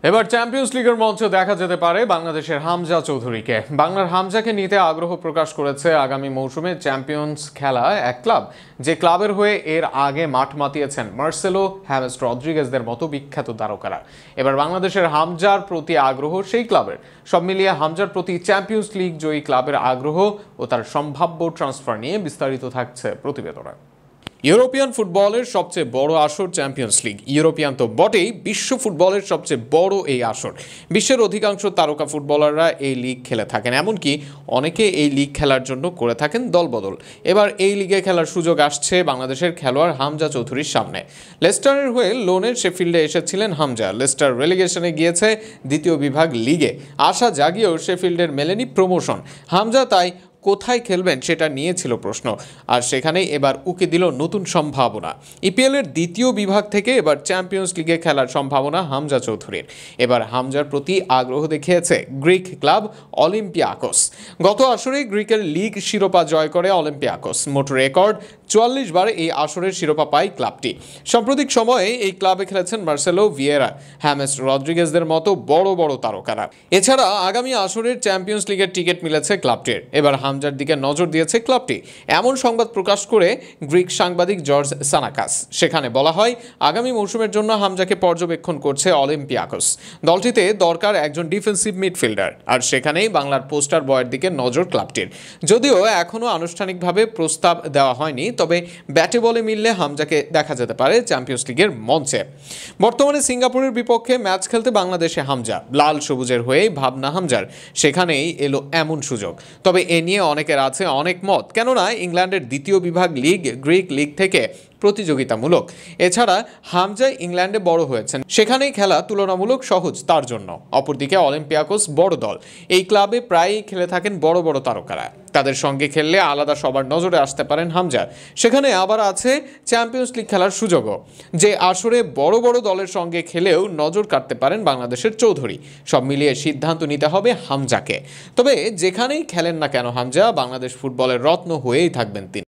এবার চ্যাম্পিয়ন্স লিগের মঞ্চে দেখা যেতে পারে বাংলাদেশের হামজা চৌধুরীকে। বাংলার হামজাকে নিতে আগ্রহ প্রকাশ করেছে আগামী মৌসুমে চ্যাম্পিয়ন্স খেলা এক ক্লাব, যে ক্লাবের হয়ে এর আগে মাঠ মাতিয়েছেন মার্সেলো, হ্যামেস রদ্রিগেজদের মতো বিখ্যাত তারকারা। এবার বাংলাদেশের হামজার প্রতি আগ্রহ সেই ক্লাবের। সব মিলিয়ে হামজার প্রতি চ্যাম্পিয়ন্স লিগ জয়ী ক্লাবের আগ্রহ ও তার সম্ভাব্য ট্রান্সফার নিয়ে বিস্তারিত থাকছে প্রতিবেদনে। ইউরোপিয়ান ফুটবলের সবচেয়ে বড় আসর চ্যাম্পিয়ন্স লিগ। ইউরোপিয়ান তো বটেই, বিশ্ব ফুটবলের সবচেয়ে বড় এই আসর। বিশ্বের অধিকাংশ তারকা ফুটবলাররা এই লিগ খেলে থাকেন, এমনকি অনেকে এই লিগ খেলার জন্য করে থাকেন দলবদল। এবার এই লিগে খেলার সুযোগ আসছে বাংলাদেশের খেলোয়াড় হামজা চৌধুরীর সামনে। লেস্টারের হয়ে লোনের শেফিল্ডে এসেছিলেন হামজা। লেস্টার রেলিগেশনে গিয়েছে দ্বিতীয় বিভাগ লিগে। আশা জাগিয়েও শেফিল্ডের মেলেনি প্রমোশন। হামজা তাই কোথায় খেলবেন সেটা নিয়ে ছিল প্রশ্ন, আর সেখানেই এবার উকি দিল নতুন সম্ভাবনা। ইপিএলের দ্বিতীয় বিভাগ থেকে এবার চ্যাম্পিয়ন্স লিগে খেলার সম্ভাবনা হামজা চৌধুরীর। এবার হামজার প্রতি আগ্রহ দেখিয়েছে গ্রিক ক্লাব অলিম্পিয়াকোস। গত আসরে গ্রিকের লিগ শিরোপা জয় করে অলিম্পিয়াকোস। মোট রেকর্ড 44 বার এই আসরের শিরোপা পায় ক্লাবটি। সাম্প্রতিক সময়ে এই ক্লাবে খেলেছেন মার্সেলো, ভিয়েরা, হ্যামেস রদ্রিগেজদের মতো বড় বড় তারকারা। এছাড়া আগামী আসরের চ্যাম্পিয়ন্স লিগের টিকিট মিলেছে ক্লাবটির। এবার হামজার দিকে নজর দিয়েছে ক্লাবটি, এমন সংবাদ প্রকাশ করে গ্রিক সাংবাদিক জর্জ সানাকাস। সেখানে বলা হয়, আগামী মৌসুমের জন্য হামজাকে পর্যবেক্ষণ করছে অলিম্পিয়াকোস। দলটিতে দরকার একজন ডিফেন্সিভ মিডফিল্ডার, আর সেখানেই বাংলার পোস্টার বয়ের দিকে নজর ক্লাবটির। যদিও এখনও আনুষ্ঠানিকভাবে প্রস্তাব দেওয়া হয়নি, তবে ব্যাটে বলে মিললে হামজাকে দেখা যেতে পারে চ্যাম্পিয়ন্স লিগের মঞ্চে। বর্তমানে সিঙ্গাপুরের বিপক্ষে ম্যাচ খেলতে বাংলাদেশে হামজা। লাল সবুজের হয়েই ভাবনা হামজার, সেখানেই এলো এমন সুযোগ। তবে এ নিয়ে অনেকের আছে অনেক মত, কেননা ইংল্যান্ডের দ্বিতীয় বিভাগ লিগ গ্রিক লিগ থেকে প্রতিযোগিতামূলক। এছাড়া হামজা ইংল্যান্ডে বড় হয়েছেন, সেখানেই খেলা তুলনামূলক সহজ তার জন্য। অপরদিকে অলিম্পিয়াকোস বড় দল, এই ক্লাবে প্রায়ই খেলে থাকেন বড় বড় তারকারা। তাদের সঙ্গে খেললে আলাদা সবার নজরে আসতে পারেন হামজা। সেখানে আবার আছে চ্যাম্পিয়ন্স লিগ খেলার সুযোগও, যে আসরে বড় বড় দলের সঙ্গে খেলেও নজর কাটতে পারেন বাংলাদেশের চৌধুরী। সব মিলিয়ে সিদ্ধান্ত নিতে হবে হামজাকে। তবে যেখানেই খেলেন না কেন হামজা, বাংলাদেশ ফুটবলের রত্ন হয়েই থাকবেন তিনি।